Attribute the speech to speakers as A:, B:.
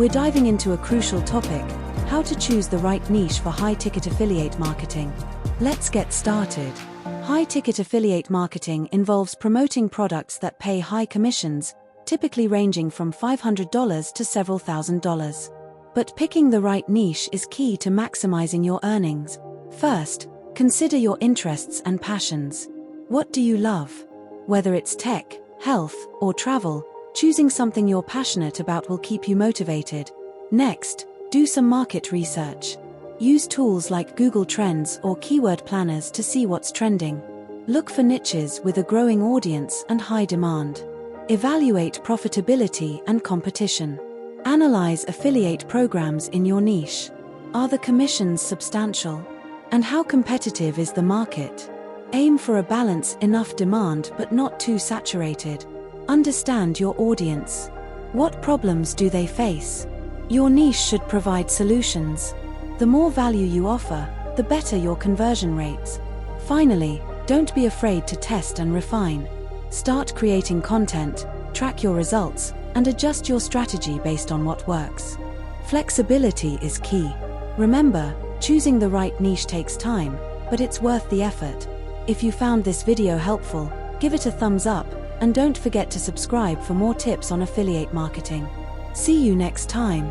A: We're diving into a crucial topic: how to choose the right niche for high-ticket affiliate marketing. Let's get started. High-ticket affiliate marketing involves promoting products that pay high commissions, typically ranging from $500 to several $1,000s. But picking the right niche is key to maximizing your earnings. First, consider your interests and passions. What do you love? Whether it's tech, health, or travel, choosing something you're passionate about will keep you motivated. Next, do some market research. Use tools like Google Trends or keyword planners to see what's trending. Look for niches with a growing audience and high demand. Evaluate profitability and competition. Analyze affiliate programs in your niche. Are the commissions substantial? And how competitive is the market? Aim for a balance: enough demand but not too saturated. Understand your audience. What problems do they face? Your niche should provide solutions. The more value you offer, the better your conversion rates. Finally, don't be afraid to test and refine. Start creating content, track your results, and adjust your strategy based on what works. Flexibility is key. Remember, choosing the right niche takes time, but it's worth the effort. If you found this video helpful, give it a thumbs up, and don't forget to subscribe for more tips on affiliate marketing. See you next time.